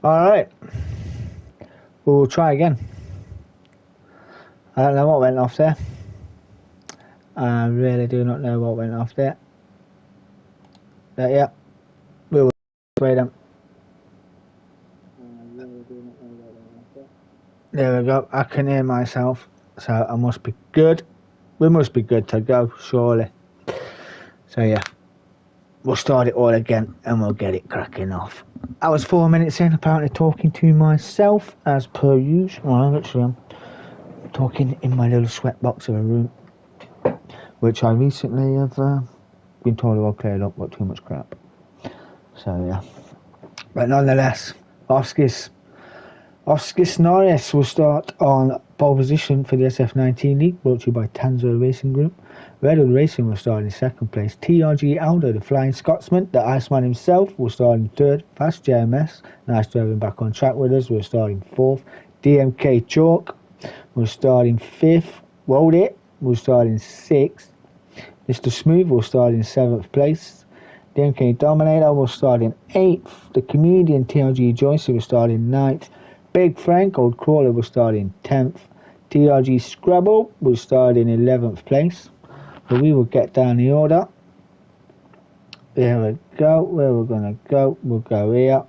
Alright, we'll try again. I don't know what went off there. I really do not know what went off there. But yeah, we will play them. There we go, I can hear myself, so I must be good. We must be good to go, surely. So yeah, we'll start it all again and we'll get it cracking off. I was 4 minutes in, apparently talking to myself as per usual. Well, literally I'm talking in my little sweatbox of a room, which I recently have been told I've cleared up, got too much crap. So yeah, but nonetheless, Oscars Norris will start on pole position for the SF19 League, brought to you by Tanso Racing Group. Redwood Racing will start in second place. TRG Aldo, the Flying Scotsman, the Iceman himself, will start in third. Fast JMS, nice to have him back on track with us, will start in fourth. DMK Chalk will start in fifth. Rolled It will start in sixth. Mr. Smooth will start in seventh place. DMK Dominator will start in eighth. The Comedian TRG Joyce will start in ninth. Big Frank Old Crawler will start in 10th. TRG Scrabble will start in 11th place. But we will get down the order. There we go. Where we're going to go, we'll go here.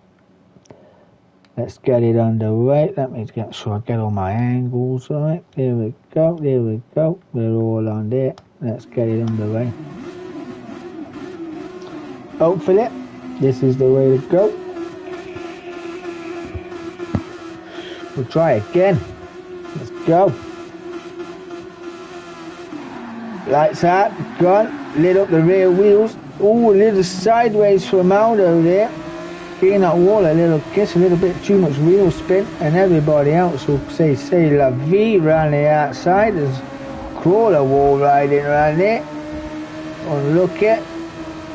Let's get it underway. Let me get sure I get all my angles right. There we go. There we go. We're all on there. Let's get it underway. Hopefully, this is the way to go. We'll try again. Let's go. Lights out, gone. Lit up the rear wheels. Ooh, a little sideways from Aldo there. Getting that wall a little kiss, a little bit too much wheel spin, and everybody else will say la vie round the outside. There's Crawler wall riding around there. And look at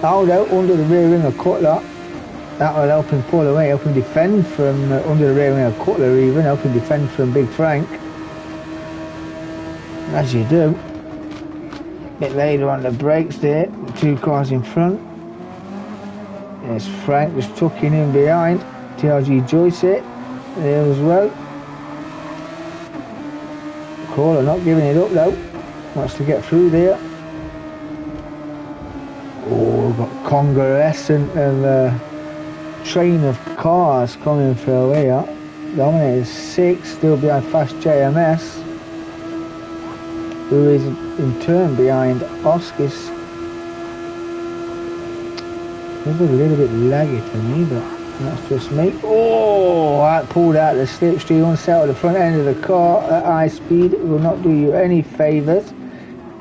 Aldo under the rear wing of Cutler. That will help him pull away, help him defend from under the rear wing of Cutler even, help him defend from Big Frank. As you do. A bit later on the brakes there, the two cars in front. There's Frank just tucking in behind. TRG Joyce there as well. Crawler not giving it up though. Wants to get through there. Oh, we've got Congress and train of cars coming through here. Dominator 6 still behind Fast JMS, who is in turn behind Oscars. It's a little bit laggy to me, but that's just me. Oh, that pulled out the slipstream, unsettled the front end of the car at high speed. It will not do you any favours.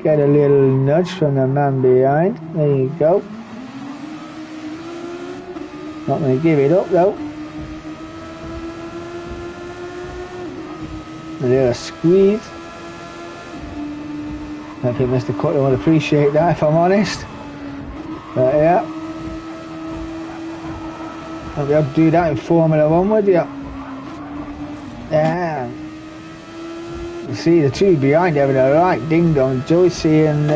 Get a little nudge from the man behind. There you go. Not going to give it up though. A little squeeze. I think Mr. Cutler would appreciate that if I'm honest. But yeah. I'll be able to do that in Formula 1, would you? Yeah. You see the two behind having a right ding dong. Joycey and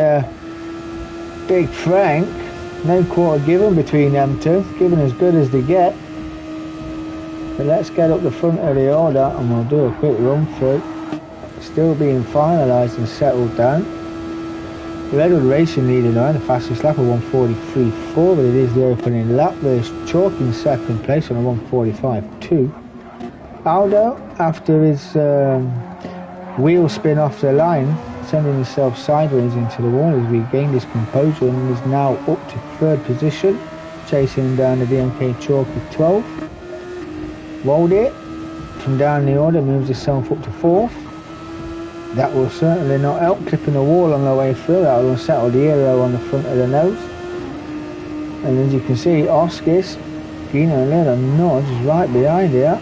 Big Frank. No quarter given between them two. Given as good as they get. But let's get up the front of the order and we'll do a quick run through. Still being finalised and settled down. Redwood Racing leading on the fastest lap of 1:43.4, but it is the opening lap. There's Chalk in second place on a 1:45.2. Aldo, after his wheel spin off the line, sending himself sideways into the wall, has regained his composure and is now up to third position, chasing down the DMK Chalk with 12. Rolled It from down the order, moves himself up to fourth. That will certainly not help, clipping the wall on the way through. That will unsettle the aero on the front of the nose. And as you can see, Oscars getting a little nudge right behind here.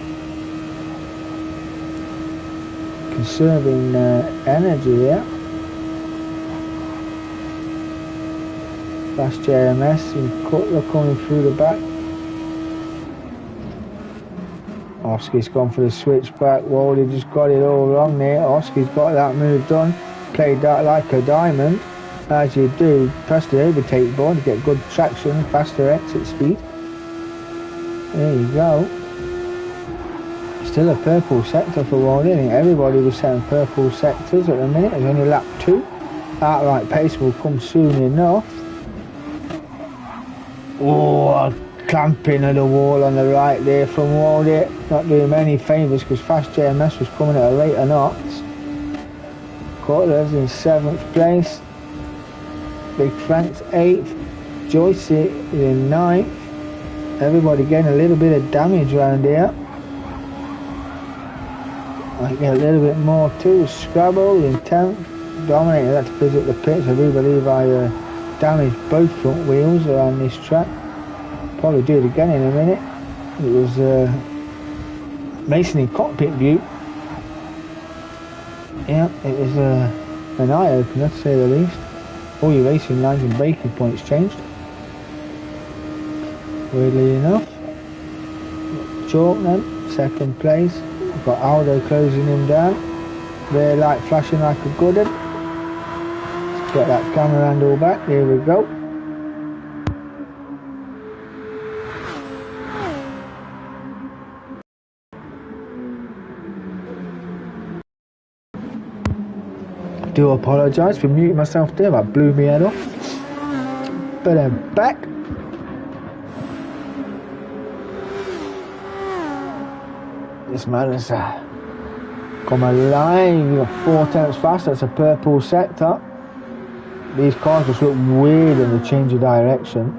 Conserving energy here. Fast JMS and Cutler coming through the back. Oscar's gone for the switchback. Wally just got it all wrong there. Oscar's got that move done. Played that like a diamond. As you do, press the overtake button to get good traction, faster exit speed. There you go. Still a purple sector for Waldy. I think everybody was saying purple sectors at the minute. There's only lap 2. Outright pace will come soon enough. Oh, clamping of the wall on the right there from Waldy. Not doing many favours because Fast JMS was coming at a rate of knots. Cutler's in 7th place. Big Frank's 8th. Joyce is in 9th. Everybody getting a little bit of damage around here. I get a little bit more too. Scrabble in 10th. Dominated that to visit the pits. I do believe I damaged both front wheels around this track. Probably do it again in a minute. It was Mason in cockpit view. Yeah, it was an eye-opener to say the least. All your racing lines and braking points changed. Weirdly enough. Chalkman, 2nd place. We've got Aldo closing him down. Rear light flashing like a good one. Let's get that camera handle back. Here we go. I do apologise for muting myself there. That blew me head off. But I'm back. This man has come alive. 4 tenths fast. That's a purple sector. These cars just look weird in the change of direction.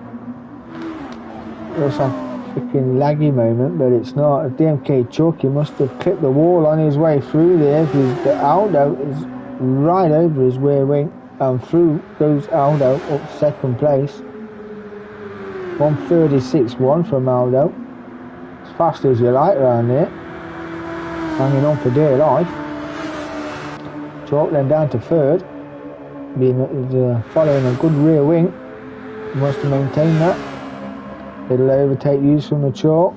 It's a freaking laggy moment, but it's not. DMK Chucky must have clipped the wall on his way through there. The Aldo is right over his rear wing, and through goes Aldo up 2nd place. 1:36.1 from Aldo. As fast as you like around there. Hanging on for dear life. Chalk then down to 3rd. Following a good rear wing. He wants to maintain that. It'll overtake use from the chalk.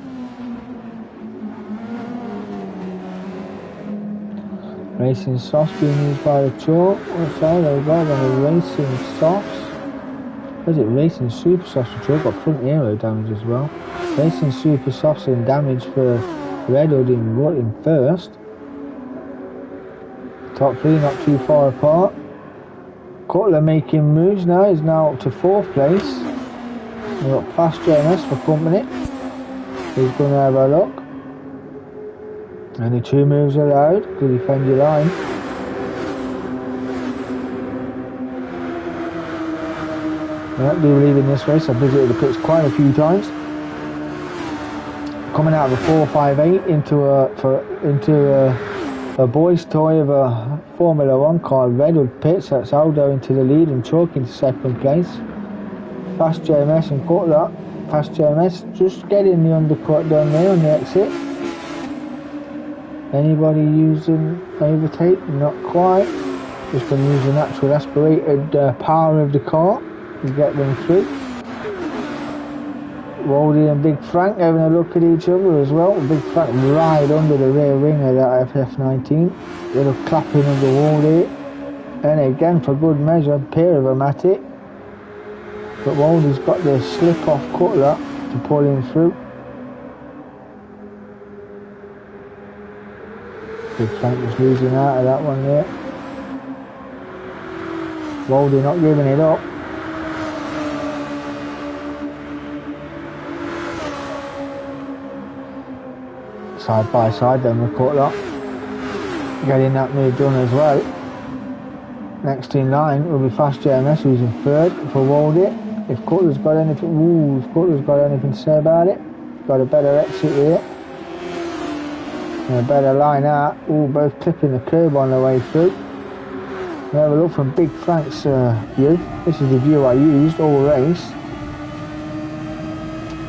Racing softs being used by the chalk. So there we go, then the racing softs. What is it? Racing super softs for chalk. Got front aero damage as well. Racing super softs in damage for Redwood in 1st. Top 3 not too far apart. Cutler making moves now. He's now up to 4th place. We've got Fast JMS for company. He's going to have a look. Only 2 moves allowed to defend your line. I do believe in this race. I've visited the pits quite a few times. Coming out of a 458 into a boys' toy of a Formula 1 car, Redwood Pits. That's Aldo into the lead and Chalk into 2nd place. Fast JMS and Cutler. Fast JMS just getting the undercut down there on the exit. Anybody using overtake? Not quite. Just going to use the natural aspirated power of the car to get them through. Waldy and Big Frank having a look at each other as well. Big Frank right under the rear wing of that FF19. Little clapping of the wall there. And again, for good measure, a pair of them at it. But Waldy's got the slip off Cutler to pull him through. Big Frank was losing out of that one there. Waldy not giving it up. Side by side then with Cutler. Getting that move done as well. Next in line will be Fast JMS, who's in 3rd for Waldy. If Cutler's got anything, to say about it, got a better exit here. And a better line out. Both clipping the curb on the way through. We have a look from Big Frank's view. This is the view I used all race.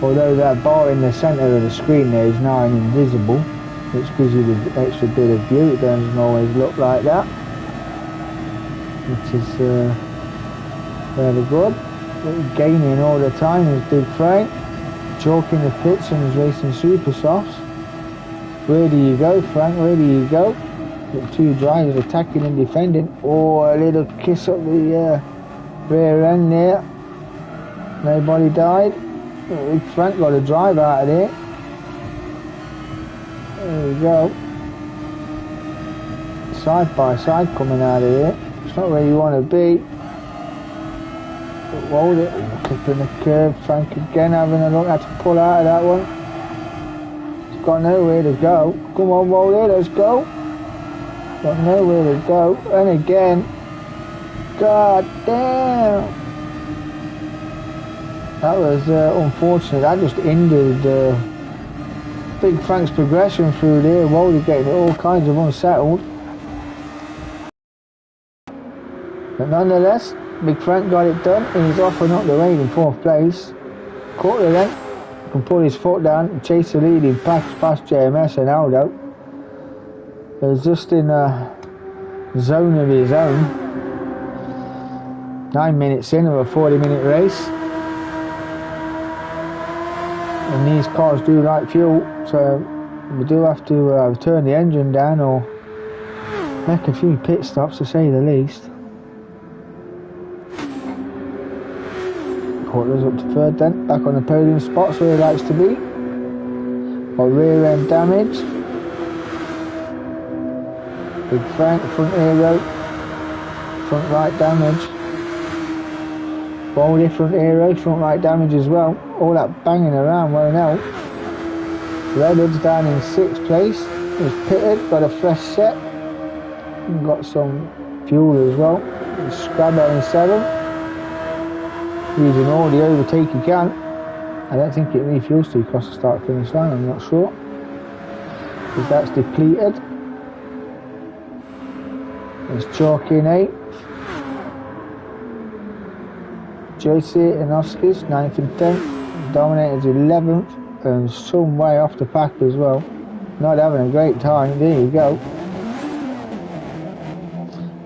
Although that bar in the centre of the screen there is now invisible, which gives you the extra bit of view. It doesn't always look like that, which is very good. Gaining all the time is Big Frank, chalking the pits and is racing super softs. Where do you go, Frank? Where do you go? Got 2 drivers attacking and defending. A little kiss up the rear end there. Nobody died. Big Frank got a drive out of there. There we go. Side by side coming out of here. It's not where you want to be. But roll it. Clipping the curb. Frank again having a look. Had to pull out of that one. It's got nowhere to go. Come on, roll it. Let's go. Got nowhere to go. And again. God damn. That was unfortunate. That just hindered Big Frank's progression through there. Wally getting all kinds of unsettled. But nonetheless, Big Frank got it done and he's off and up the rain in 4th place. Quarter length, can pull his foot down and chase the leading pack past JMS and Aldo. He's just in a zone of his own. 9 minutes in of a 40-minute race. And these cars do like fuel, so we do have to turn the engine down or make a few pit stops to say the least. Quarters up to 3rd then, back on the podium spots where he likes to be. Got rear end damage. Big Frank, front aero, front right damage. All different aero, front right damage as well. All that banging around won't help. Redwood's down in 6th place. He's pitted, got a fresh set. And got some fuel as well. Scrabber in 7th. Using all the overtake he can. I don't think it refuels till you cross the start finish line, I'm not sure. Because that's depleted. There's Chalk in 8th. Joycey and Oscars 9th and 10th. Dominator's 11th and some way off the pack as well. Not having a great time. There you go.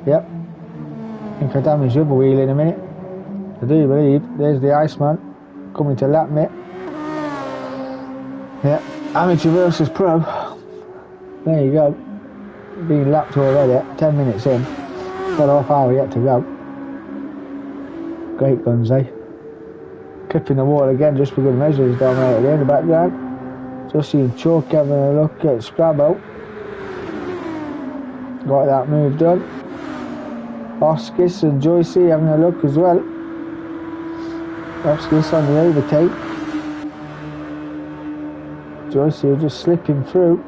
Yep. I think I damaged the other wheel in a minute. I do believe. There's the Iceman coming to lap me. Yeah. Amateur versus pro. There you go. Being lapped already. 10 minutes in. Got half hour yet to go. Great guns, eh? Clipping the wall again just for good measure is Dominator there in the background. Just seeing Chalk having a look at Scrabble. Got that move done. Oscars and Joycey having a look as well. Oscars on the overtake. Joycey just slipping through.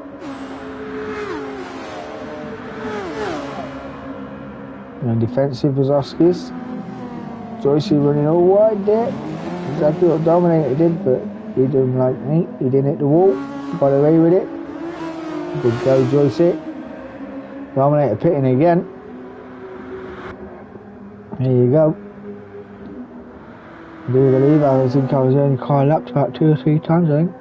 And defensive was Oscars. Joycey running all wide there. Exactly what Dominator did, but he didn't like me. He didn't hit the wall. Got away with it. Good go, Joycey. Dominator pitting again. There you go. I do believe I think I was only car lapped about 2 or 3 times, I think.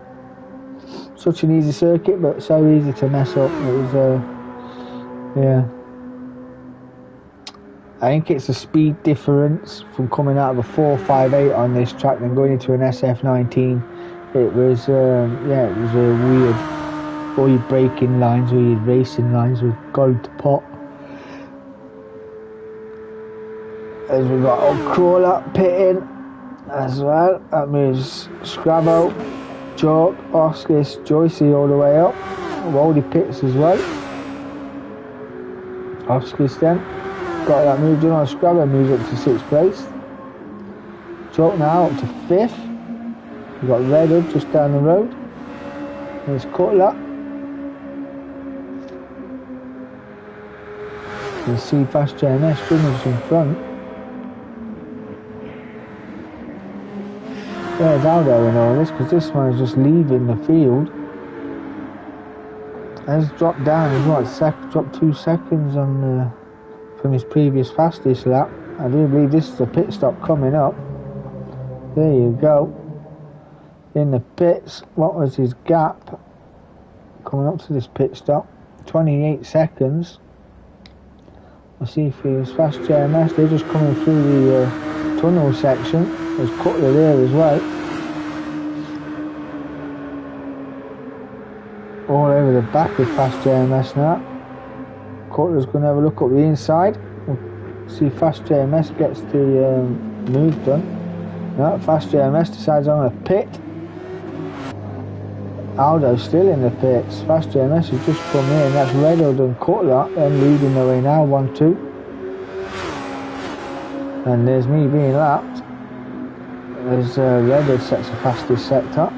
Such an easy circuit, but so easy to mess up. It was, yeah. I think it's a speed difference from coming out of a 458 on this track and going into an SF19. It was, yeah, it was a weird. All your braking lines, all your racing lines were going to pot. As we got old Crawler pitting as well. That moves Scrabble, Chalk, Oscars, Joycey all the way up. Waldy pits as well. Oscars then. Got that moved in on Scrabble, moves up to 6th place. Chalk now up to 5th. We've got Redwood just down the road. There's Cutler. You see Fast JMS Gunners in front. There's Aldo in all this, because this one is just leaving the field. Has dropped down, he's what, dropped 2 seconds on from his previous fastest lap. I do believe this is a pit stop coming up. There you go. In the pits, what was his gap coming up to this pit stop? 28 seconds. I'll see if he was Fast JMS. They're just coming through the tunnel section. There's Cutler there as well. All over the back with Fast JMS now. Cutler's going to have a look up the inside. We'll see if Fast JMS gets the move done. No, Fast JMS decides I'm going to pit. Aldo's still in the pits. Fast JMS has just come in. That's Redwood and Cutler, then leading the way now, 1-2. And there's me being lapped. There's Redwood sets the fastest sector.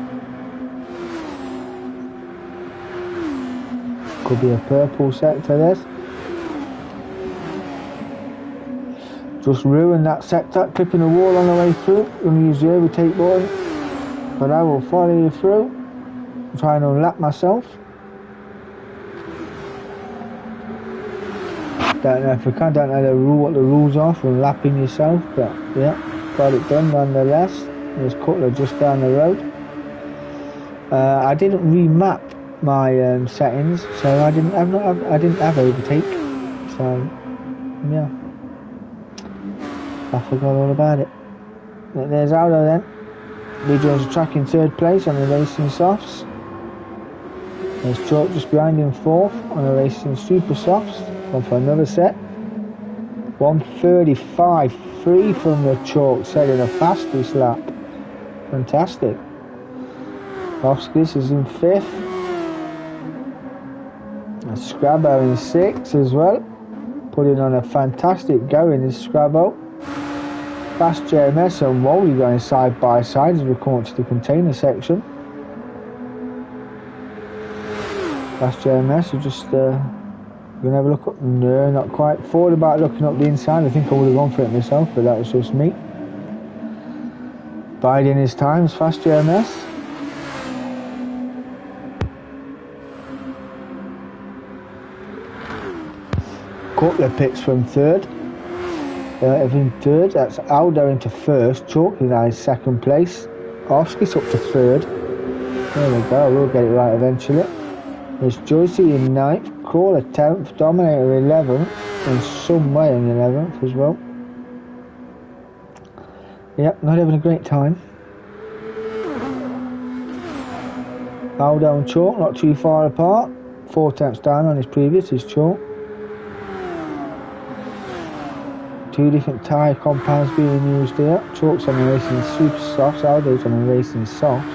Could be a purple sector, this. Just ruined that sector, clipping the wall on the way through. Gonna use the overtake button, but I will follow you through. Try and unlap myself. Don't know if we can, don't know what the rules are for unlapping yourself, but yeah, got it done nonetheless. There's Cutler just down the road. I didn't remap my settings, so I didn't have overtake. So yeah, I forgot all about it. But there's Aldo then. Lee joins the track in third place on the racing softs. There's Chalk just behind him fourth on the racing super softs. Gone for another set. 1:35.3 from the Chalk, setting a fastest lap. Fantastic. Oskis is in fifth. And Scrabo in sixth as well. Putting on a fantastic going is Scrabo. Fast JMS and Wally going side by side as we come up to the container section. Fast JMS are just gonna have a look up. No, not quite. Thought about looking up the inside. I think I would have gone for it myself, but that was just me. Biding his times, Fast JMS. Cutler picks from third. In third, that's Aldo into first. Chalk in his second place. Oskis up to third. There we go, we'll get it right eventually. There's Joycey in 9th, Crawler 10th, Dominator 11th, and somewhere in 11th as well. Yep, not having a great time. Aldo and Chalk not too far apart. 4 tenths down on his previous is Chalk. 2 different tyre compounds being used here. Chalk's on the racing super softs, Aldo's on the racing softs.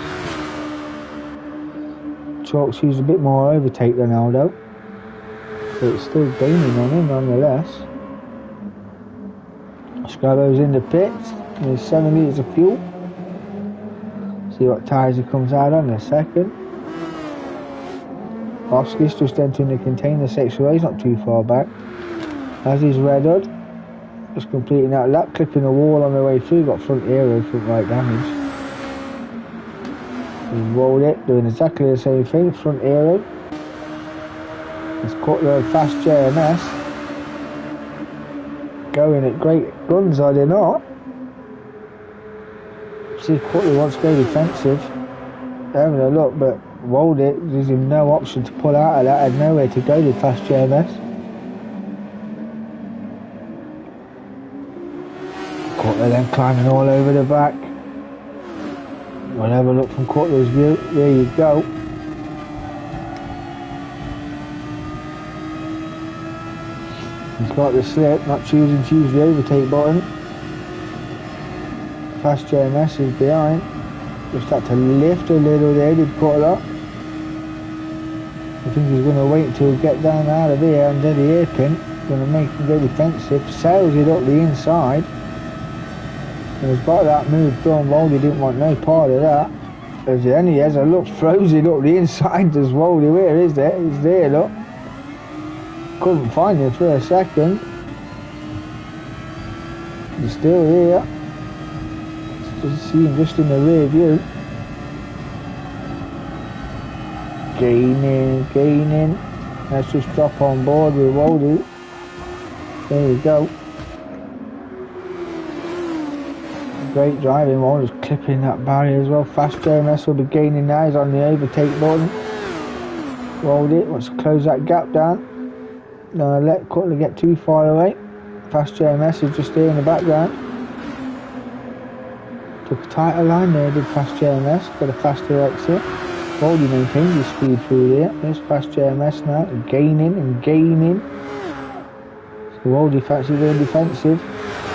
Chalk's used a bit more overtake than Aldo, but it's still gaining on him nonetheless. Scrabo's in the pits, there's 7 litres of fuel. See what tyres he comes out on in a second. Oskis just entering the container section, he's not too far back. As is Redwood, just completing that lap, clipping the wall on the way through, got front aero, front right damage. He's rolled it, doing exactly the same thing, front aero. It's Cutler and Fast JMS. Going at great guns, are they not? See, Cutler wants to go defensive. They're having a look, but rolled it, there's no option to pull out of that, had nowhere to go with Fast JMS. Cutler then climbing all over the back. We'll have a look from Cutler's view. There you go. He's got the slip, not choosing to use the overtake button. Fast JMS is behind. Just had to lift a little there, did Cutler. I think he's going to wait until we get down out of here and do the hairpin. Going to make him go defensive. Sails it up the inside. And he's got that move done. Woldy didn't want no part of that. As then he has a look, throws it up the inside. Does Woldy? Where is it? It's there, look. Couldn't find it for a second. He's still here. Just see him just in the rear view. Gaining. Let's just drop on board with Woldy. There we go. Great driving, Woldy's clipping that barrier as well. Fast JMS will be gaining now, he's on the overtake button. Woldy wants to close that gap down. No, let Cutler get too far away. Fast JMS is just here in the background. Took a tighter line there, did Fast JMS, got a faster exit. Woldy maintains his speed through there. There's Fast JMS now, gaining. So Woldy fancy going defensive.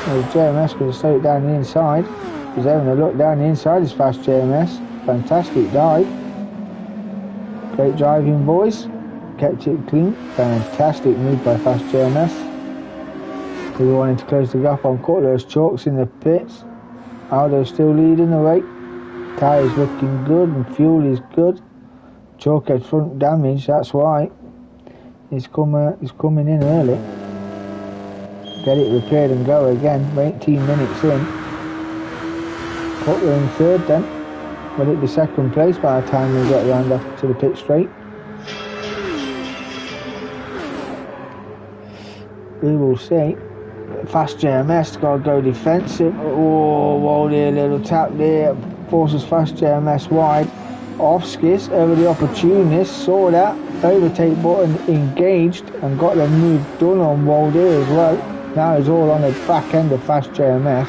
There's JMS going to slow it down the inside. He's having a look down the inside, is Fast JMS. Fantastic dive. Great driving, boys. Kept it clean. Fantastic move by Fast JMS. We wanted to close the gap on Cutler's Chalks in the pits. Aldo's still leading the way. Tyres looking good and fuel is good. Chalk had front damage, that's why. He's coming in early. Get it repaired and go again. We're 18 minutes in. Cutler in third then. Will it be second place by the time we get round to the pit straight? We will see. Fast JMS got to go defensive. Oh, whoa there, little tap there. Forces Fast JMS wide. Off skis over the opportunist. Saw that. Overtake button engaged and got the move done on Walder as well. Now he's all on the back end of Fast JMS.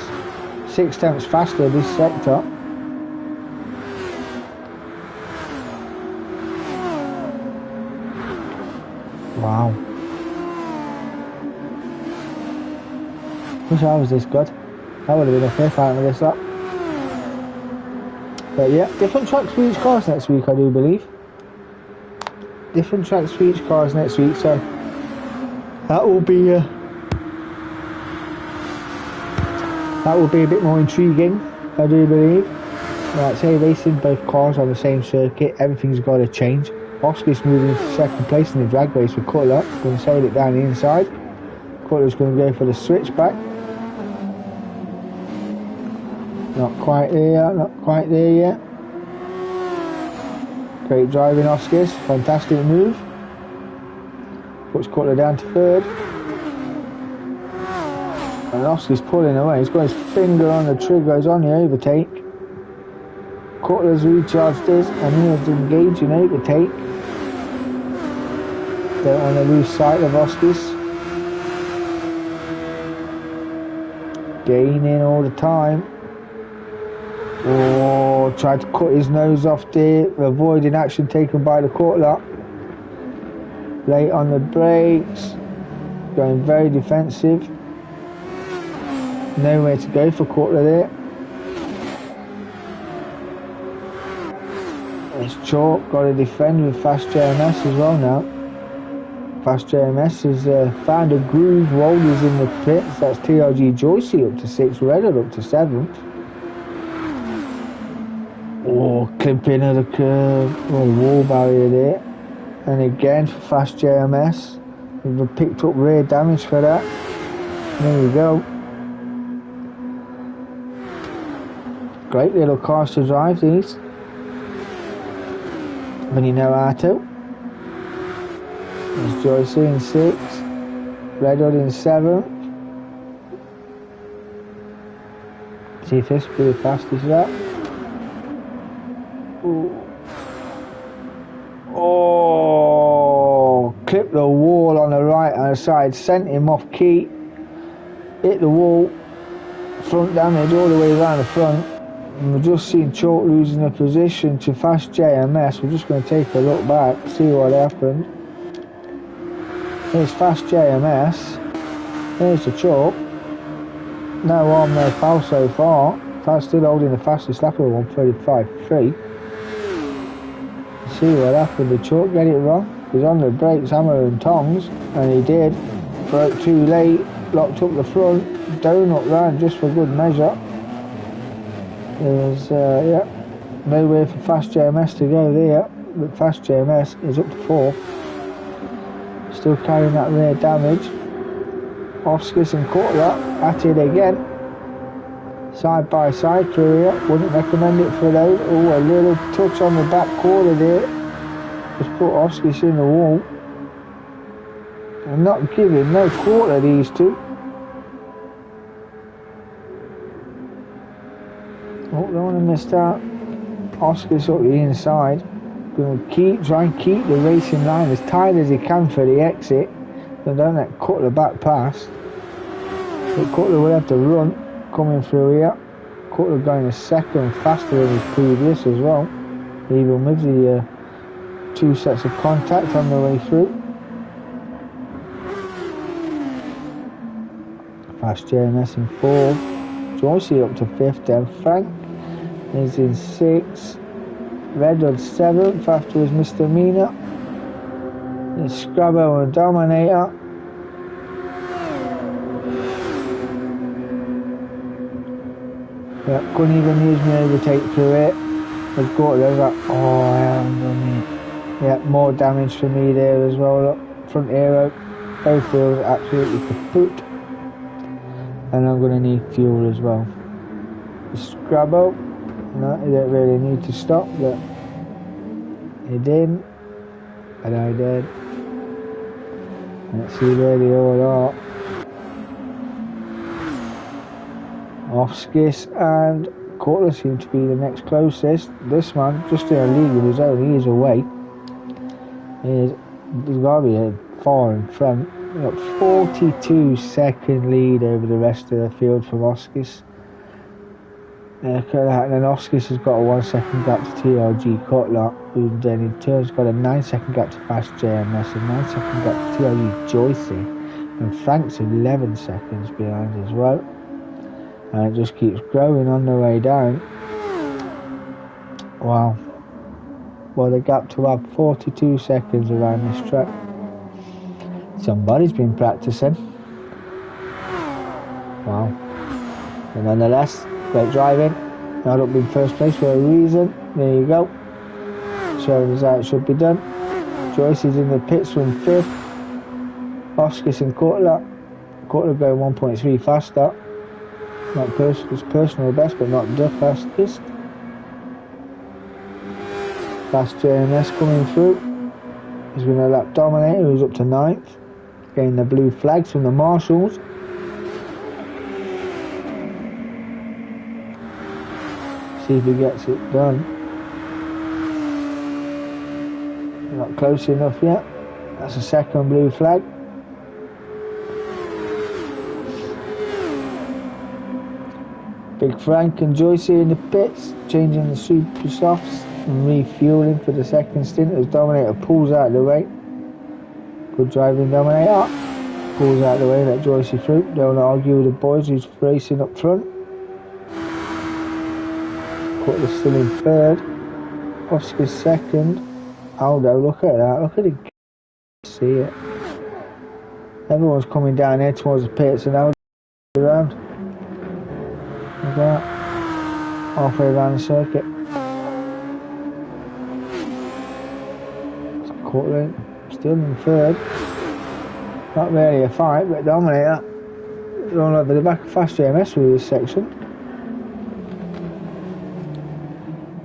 6 tenths faster this sector. Wow. Wish I was this good. That would have been a fair fight with this up. But yeah, different tracks for each cars next week, I do believe. Different tracks for each cars next week, so that will be a bit more intriguing, I do believe. Like I say, racing both cars on the same circuit, everything's got to change. Oscar's moving to second place in the drag race with Cutler, going to sail it down the inside. Cutler's going to go for the switchback. Not quite there, not quite there yet. Great driving, Oscars, fantastic move. Puts Cutler down to third. And Oscar's pulling away, he's got his finger on the trigger, he's on the overtake. Cutler's recharged his and he is engaging overtake. Don't want to lose sight of Oscars. Gaining all the time. Oh, tried to cut his nose off there, avoiding action taken by the Cutler. Late on the brakes, going very defensive. Nowhere to go for Cutler there. It's Chalk, got to defend with Fast JMS as well now. Fast JMS has found a groove. Walder's in the pits. That's TRG Joycey up to 6th, Reddard up to 7th. Oh, clipping of the curve. Oh, the wall barrier there. And again for Fast JMS. We've picked up rear damage for that. There we go. Great little cars to drive these, when you know how to. There's Joycey in 6th, Reddard in 7th. See if this will be the fastest lap. Oh, clipped the wall on the right hand side, sent him off key, hit the wall, front damage all the way around the front. And we're just seeing Chalk losing the position to Fast JMS. We're just going to take a look back, see what happened. Here's Fast JMS. Here's the Chalk. No harm, no foul so far. Fast still holding the fastest lap of 1:35.3. See what happened. The Chalk get it wrong. He's on the brakes, hammer and tongs, and he did. Broke too late, locked up the front, donut round just for good measure. There's nowhere for Fast JMS to go there, but Fast JMS is up to 4th. Still carrying that rear damage. Oscars and Cutler at it again. Side by side career, wouldn't recommend it for those. Oh, a little touch on the back corner there. Just put Oscars in the wall. I'm not giving no quarter these two. Oh, don't want to miss that. Oscar's up the inside. Going to try and keep the racing line as tight as he can for the exit. So don't let Cutler back past. But Cutler will have to run coming through here. Cutler going a second faster than his previous as well. Even with the 2 sets of contact on the way through. Fast JMS in 4th. Joycey up to 5th then. Frank is in 6th. Redwood 7th after his misdemeanor. It's Scrabble and Dominator. Yeah, couldn't even use my overtake through it. I got there, like, oh, I haven't done it. Yeah, more damage for me there as well. Look, front aero, both wheels absolutely kaput. And I'm going to need fuel as well. The Scrabble, no, you don't really need to stop, but you didn't, and I did. Let's see where they all are. Offskis and Cutler seem to be the next closest. This man, just in a league of his own, he is away. He's got to be far in front. We've got 42-second lead over the rest of the field from Offskis. And then Offskis has got a 1 second gap to TRG Cutler, who then in turn has got a 9 second gap to Fast JMS, a 9 second gap to TRG Joycey, and Frank's 11 seconds behind as well. And it just keeps growing on the way down. Wow. Well, the gap to have 42 seconds around this track. Somebody's been practicing. Wow. But nonetheless, great driving. Not up in first place for a reason. There you go. Showing us how it should be done. Joyce is in the pits from 5th. Offskis and Cutler. Cutler going 1.3 faster. Not his personal best, but not the fastest. Fast JMS coming through. He's going to lap Dominator, who's up to 9th. Getting the blue flags from the marshals. See if he gets it done. Not close enough yet. That's a second blue flag. Big Frank and Joycey in the pits, changing the super softs and refueling for the second stint as Dominator pulls out of the way. Good driving, Dominator. Pulls out of the way, let Joycey through. Don't argue with the boys who's racing up front. Cutler's still in 3rd. Offskis 2nd. Aldo, look at that. Look at it. See it. Everyone's coming down here towards the pits and Aldo around. Look at that. Halfway around the circuit. Cutler still in 3rd. Not really a fight, but Dominator going over the back of Fast JMS through this section.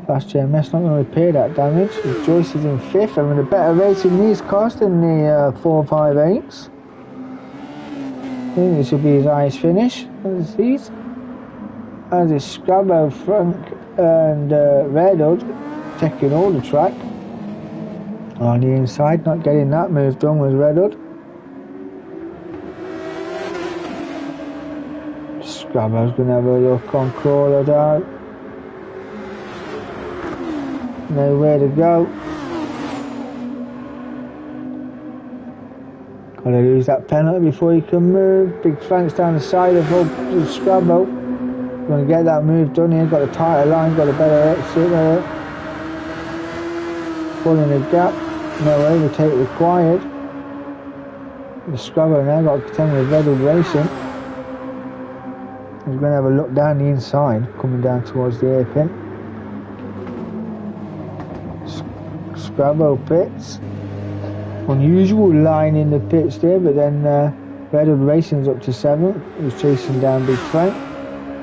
Fast JMS not going to repair that damage. Joyce is in 5th, having a better race in these cars than the 458s. I think this will be his highest finish as these. As is Scrabble, Frank and Redwood taking all the track. On the inside, not getting that move done was Redwood. Scrabble's going to have a look on Crawler down. Nowhere to go. Gotta lose that penalty before you can move. Big Frank's down the side of Scrabble. Gonna get that move done here. Got a tighter line, got a better exit there. Pulling the gap. No overtake required. The Scrabble now got to contend with Redwood Racing. He's going to have a look down the inside, coming down towards the hairpin. Scrabble pits. Unusual line in the pits there, but then Redwood Racing's up to 7th. He's chasing down Big Frank.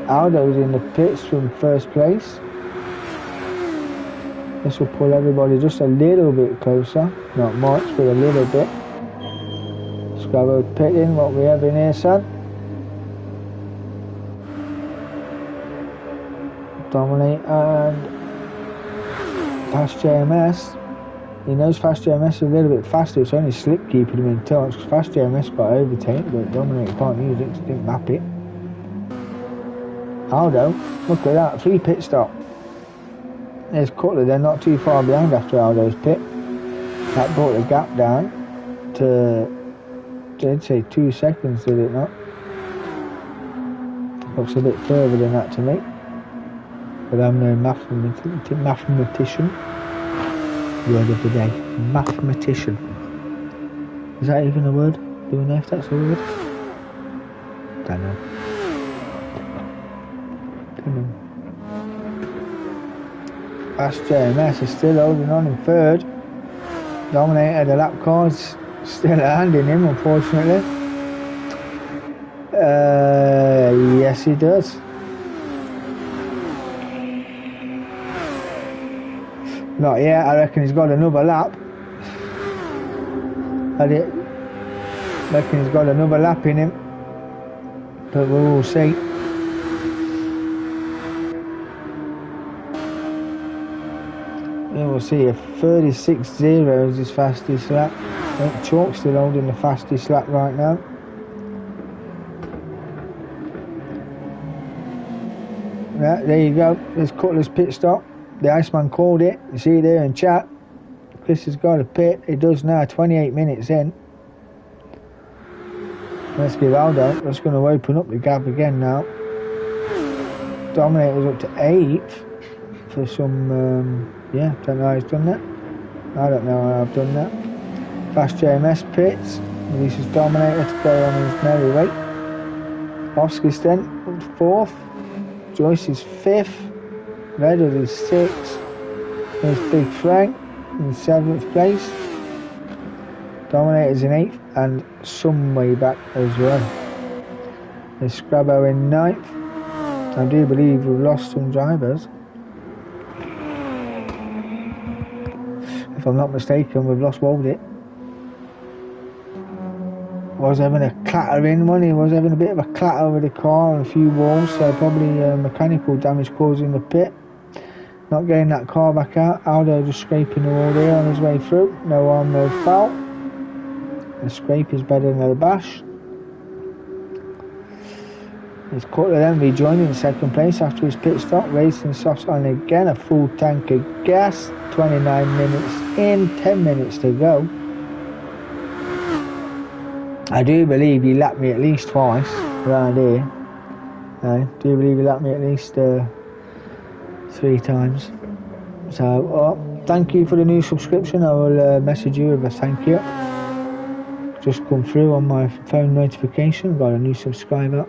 Aldo's in the pits from 1st place. This will pull everybody just a little bit closer. Not much, but a little bit. Scrabble pitting, what we have in here, son? Dominate and Fast JMS. He knows Fast JMS is a little bit faster. It's only slip keeping him in touch because Fast JMS got overtake, but Dominate can't use it because he didn't map it. Aldo, look at that, 3 pit stop. There's Cutler, they're not too far behind after Aldo's pit. That brought the gap down to, I'd say 2 seconds, did it not? Looks a bit further than that to me. but I'm no mathematician. Word of the day, mathematician. Is that even a word? Do we know if that's a word? Don't know. Fast JMS is still holding on in third. Dominator, the lap car's still handing him, unfortunately. Yes, he does. Not yet. I reckon he's got another lap. I reckon he's got another lap in him, but we will see. We will see. A 36.0 is his fastest lap. I think Chalk's still holding the fastest lap right now. Yeah, there you go. There's Cutler's pit stop. The Iceman called it. You see there in chat. Chris has got a pit. It does now, 28 minutes in. Let's give Aldo. That's going to open up the gap again now. Dominator's up to 8th for some, yeah, don't know how he's done that. I don't know how I've done that. Fast JMS pits. Releases Dominator to go on his merry way. Oscar's then up to 4th. Joyce is 5th. Reddard is 6th. There's Big Frank in 7th place. Dominator's in 8th and some way back as well. There's Scrabbo in 9th. I do believe we've lost some drivers. If I'm not mistaken, we've lost Waldy. Was having a clatter in one, he was having a bit of a clatter with the car and a few walls, so probably mechanical damage causing the pit. Not getting that car back out. Aldo just scraping the wall there on his way through. No harm, no foul. The scrape is better than the bash. He's Cutler then rejoining second place after his pit stop. Racing softs on again, a full tank of gas. 29 minutes in, 10 minutes to go. I do believe he lapped me at least twice around here. I do believe he lapped me at least 3 times. So, thank you for the new subscription. I will message you with a thank you. Just come through on my phone notification. Got a new subscriber.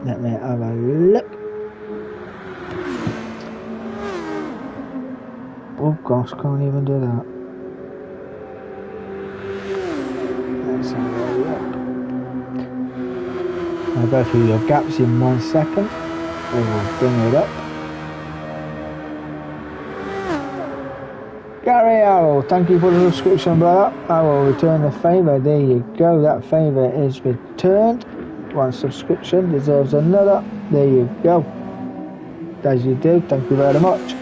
Let me have a look. Oh gosh, can't even do that. Let's have a look. I'll go through your gaps in 1 second. We will bring it up. Gary Arrow, thank you for the subscription, brother. I will return the favour. There you go. That favour is returned. 1 subscription deserves another. There you go. As you do. Thank you very much.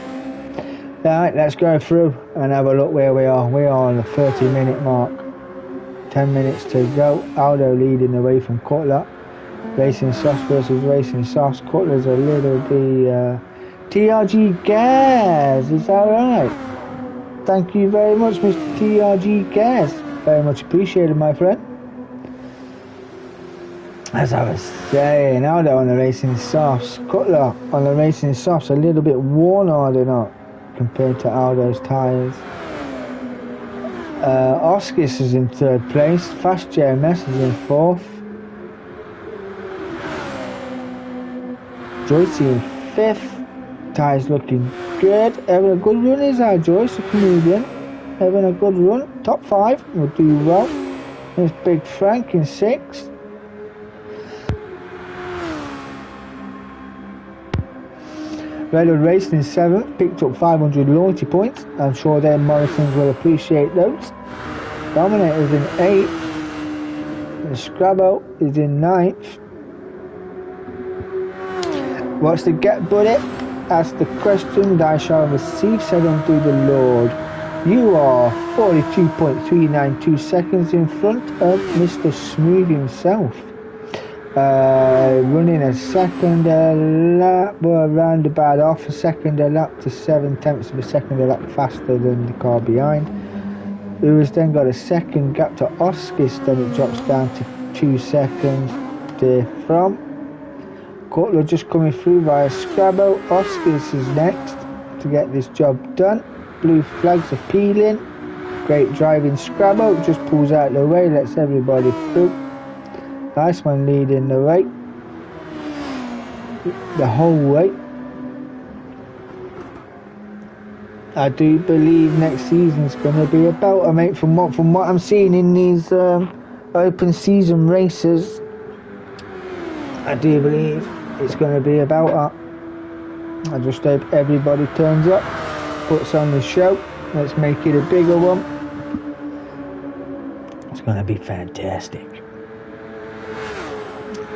Alright, let's go through and have a look where we are. We are on the 30-minute mark. 10 minutes to go. Aldo leading away from Cutler. Racing Sauce versus Racing Sauce. Cutler's a little bit TRG Gas. Is that right? Thank you very much, Mr. TRG Gas. Very much appreciated, my friend. As I was saying, Aldo on the Racing Sauce. Cutler on the Racing Sauce. A little bit worn, are they not? Compared to Aldo's tyres. Oskis is in 3rd place. Fast JMS is in 4th. Joyce in 5th. Tyres looking good. Having a good run is our Joyce, the comedian. Having a good run. Top 5 will do well. There's Big Frank in 6th. Redwood Racing in 7th, picked up 500 loyalty points. I'm sure their Morrisons will appreciate those. Dominator is in 8th. And Scrabbo is in 9th. What's the gap, buddy? Ask the question that I shall receive, said unto the Lord. You are 42.392 seconds in front of Mr. Smooth himself. Running a second lap, well, around about half a second a lap to 7/10 of a second a lap faster than the car behind. Who has then got a second gap to Oskis, then it drops down to 2 seconds from. Cutler just coming through via Scrabble. Oscars is next to get this job done. Blue flags are peeling. Great driving Scrabble. Just pulls out the way, lets everybody through. Nice one leading the way. The whole way. I do believe next season's going to be about her, mate. From what I'm seeing in these open season races, I do believe it's going to be about her. I just hope everybody turns up, puts on the show. Let's make it a bigger one. It's going to be fantastic.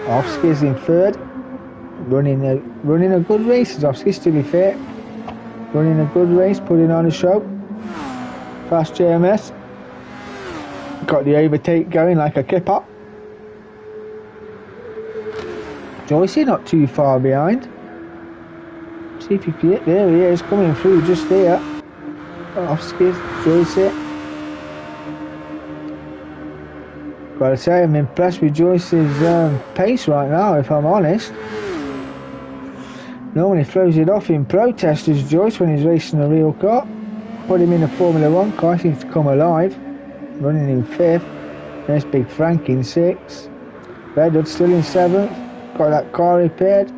Offskis in third, running a good race. Offskis, to be fair. Running a good race, putting on a show. Fast JMS. Got the overtake going like a kipper. Joyce not too far behind. See if you can get there. He is coming through just there. Offskis, Joyce. Gotta say, I'm impressed with Joyce's pace right now, if I'm honest. Normally throws it off in protest as Joyce when he's racing a real car. Put him in a Formula 1 car, seems to come alive. Running in 5th. There's Big Frank in 6th. Redwood still in 7th. Got that car repaired.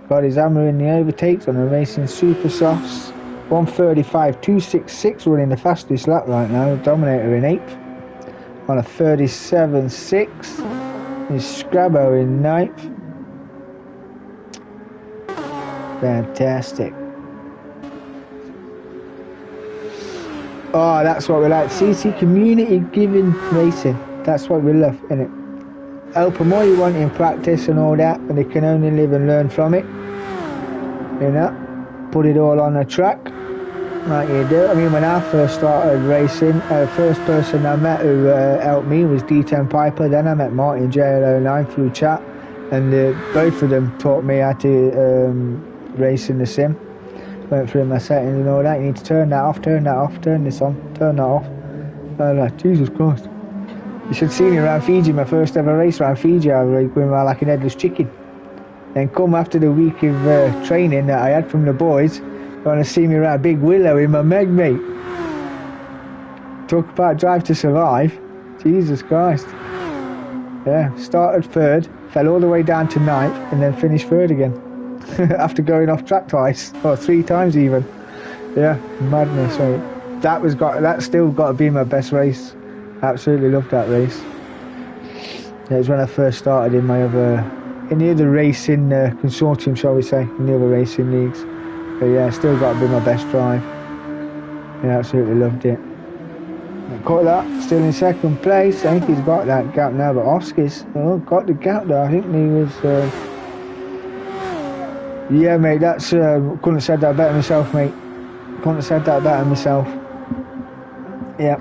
Got his hammer in the overtakes on the Racing Super Softs. 1:35.266 running the fastest lap right now. Dominator in 8th. On a 37.6. Is Scrabbo in 9th. Fantastic. Oh, that's what we like. CC community given racing. That's what we love, innit? Help them all you want in practice and all that, but they can only live and learn from it. You know? Put it all on the track. Like you do. I mean, when I first started racing, the first person I met who helped me was D10 Piper. Then I met Martin JL09 through chat. And both of them taught me how to race in the sim. Went through my settings and all that. You need to turn that off, turn this on, turn that off. I'm like, Jesus Christ. You should see me around Fiji, my first ever race around Fiji. I was going around like an headless chicken. Then come after the week of training that I had from the boys, going to see me around Big Willow in my Meg, mate. Talk about Drive to Survive. Jesus Christ. Yeah, started third, fell all the way down to 9th, and then finished third again. After going off track twice, or 3 times even. Yeah, madness, right? That still got to be my best race. Absolutely loved that race. Yeah, it was when I first started in the other racing consortium, shall we say, in the other racing leagues. But yeah, still got to be my best drive. Yeah, absolutely loved it. Caught that, still in second place. I think he's got that gap now, but Oscar's got the gap there. I think he was. Yeah, mate, that's. Couldn't have said that better myself, mate. Couldn't have said that better myself. Yeah.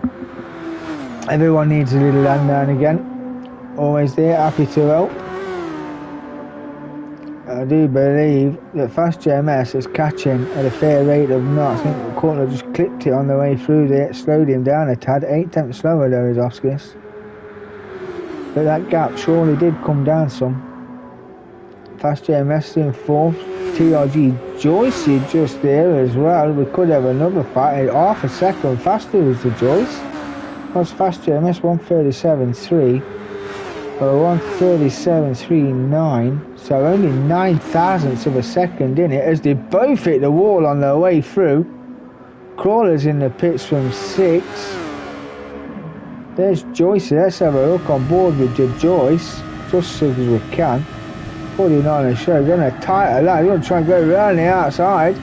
Everyone needs a little hand now and again. Always there, happy to help. I do believe that Fast JMS is catching at a fair rate of knots. I think Courtney just clipped it on the way through there, slowed him down a tad. 8 tenths slower there is Oscars. But that gap surely did come down some. Fast JMS in 4th. TRG Joyce just there as well. We could have another fight. Half a second faster is the Joyce. What's Fast JMS? 1:37.3. Or 1:37.39. So only 9 thousandths of a second in it, as they both hit the wall on their way through. Crawler's in the pits from 6. There's Joyce. Let's have a look on board with the Joyce, just as we can. Putting on a show. Going to tighter line. We're going to try and go around the outside.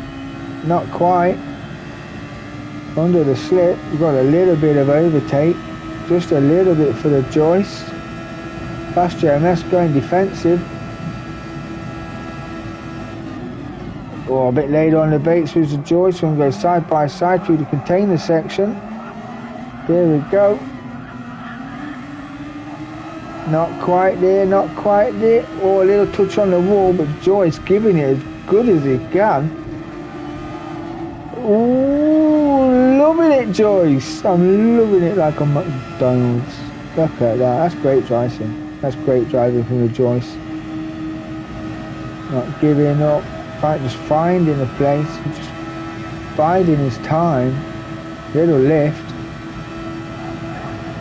Not quite. Under the slip. We've got a little bit of overtake. Just a little bit for the Joyce. Fast JMS going defensive. Oh, a bit later on the brakes was the Joyce. One goes side by side through the container section. There we go. Not quite there, not quite there. Oh, a little touch on the wall, but Joyce giving it as good as he can. Ooh, loving it, Joyce. I'm loving it like a McDonald's. Look at that. That's great driving. That's great driving from the Joyce. not giving up, just finding a place, just biding his time. Little lift.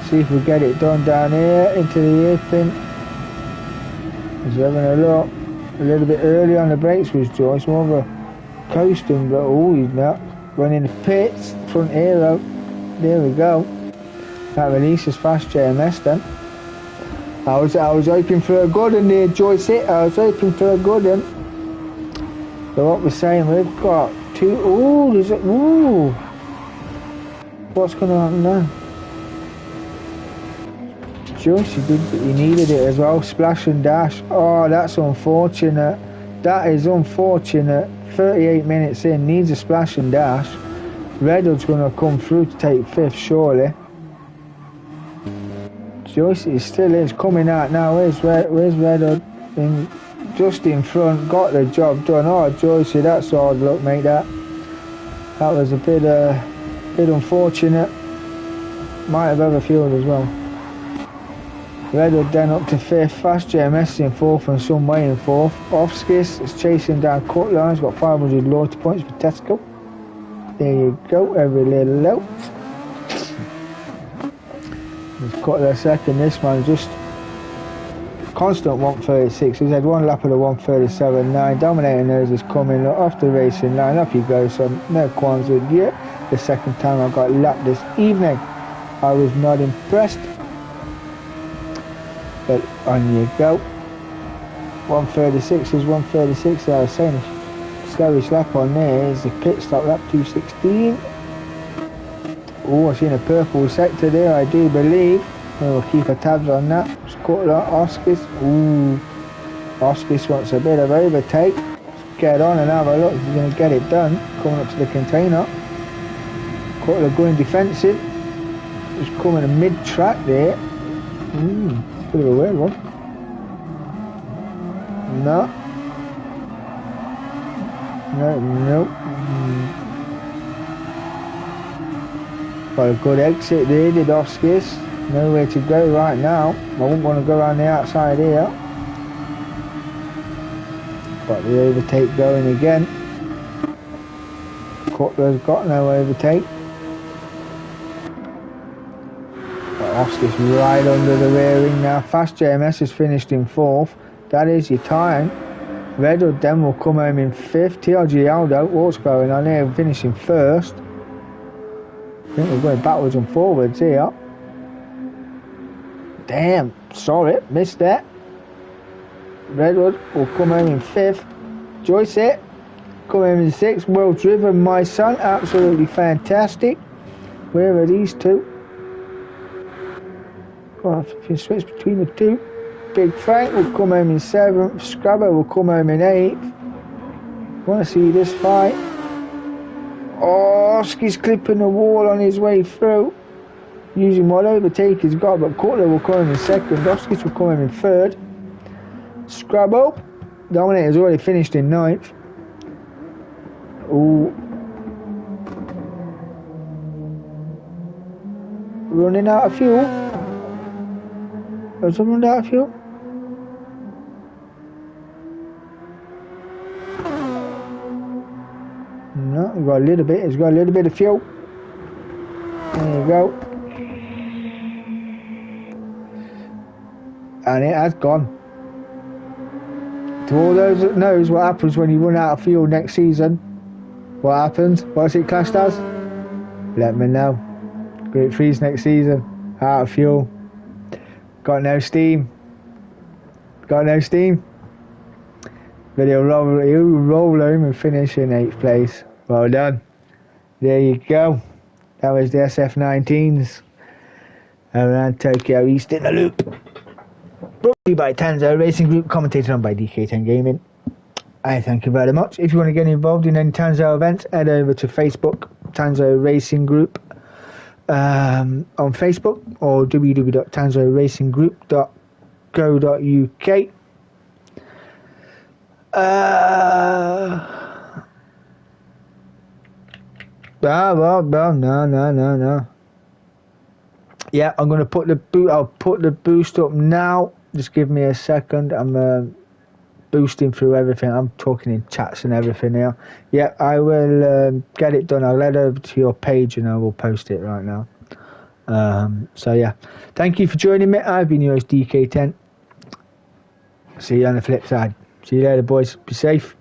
See if we get it done down here into the hairpin. He's having a look. A little bit early on the brakes was Joyce, more of a coasting, but oh, he's not running the pits. Front aero. There we go. That releases fast JMS then. I was hoping for a good one there, Joyce. I was hoping for a good one. So what we're saying, we've got two. Ooh, there's a. Ooh. What's going to happen now? Joyce, he needed it as well. Splash and dash. Oh, that's unfortunate. That is unfortunate. 38 minutes in, needs a splash and dash. Redwood's going to come through to take 5th, surely. Joyce, he still is coming out now. Where's Redwood? Just in front, got the job done. Oh, Joyce, that's hard luck, mate. That was a bit unfortunate. Might have overfueled as well. Redwood then up to 5th. Fast JMS in 4th and some way in 4th. Offskis is chasing down Cutler. He's got 500 loyalty points for Tesco. There you go, every little low. He's Cutler second. This man just constant 136. He's had one lap of the 137.9. Dominating those is coming off the racing line. Off he goes. So no qualms with you. The second time I got lapped this evening, I was not impressed. But on you go. 136 is 136. I was saying the slowest lap on there is the pit stop lap 216. Oh, I've seen a purple sector there, I do believe. We'll keep a tabs on that. It's caught that Oscars. Ooh, Oscars wants a bit of overtake. Let's get on and have a look if he's going to get it done. Coming up to the container. Cutler going defensive. Just coming a mid-track there. Bit of a weird one. No. Nope. Got a good exit there, did Oscars. Nowhere to go right now. I wouldn't want to go around the outside here. Got the overtake going again. Cutler's got no overtake. Oscar's right under the rear ring now. Fast JMS has finished in 4th. That is your time. Redwood then will come home in 5th. TLG Aldo, what's going on here? Finishing 1st. I think we're going backwards and forwards here. Damn, sorry, missed that. Redwood will come home in 5th. Joyce it. Come home in 6th. Well driven, my son. Absolutely fantastic. Where are these two? If you switch between the two. Big Frank will come home in 7th. Scrubber will come home in 8th. Want to see this fight? Oh, Oski's clipping the wall on his way through. Using what overtake he's got, but Cutler will come home in 2nd. Oskis will come home in 3rd. Scrubbo. Dominator's already finished in 9th. Ooh. Running out of fuel. Has someone run out of fuel? No, he's got a little bit. He's got a little bit of fuel. There you go. And it has gone. To all those that knows what happens when you run out of fuel next season, what happens? What's it classed as? Let me know. Group 3's next season. Out of fuel. Got no steam. Got no steam. But he'll roll home and finish in 8th place. Well done. There you go. That was the SF19s around Tokyo East in the loop. Brought to you by Tanso Racing Group, commentated on by DK10 Gaming. I thank you very much. If you want to get involved in any Tanso events, head over to Facebook, Tanso Racing Group. On Facebook or www.tansoracing.co.uk. No. Yeah, I'm gonna I'll put the boost up now. Just give me a second. I'm boosting through everything. I'm talking in chats and everything now. Yeah, I will get it done. I'll head over to your page and I will post it right now. So yeah, thank you for joining me. I've been yours, DK10. See you on the flip side. See you later, boys. Be safe.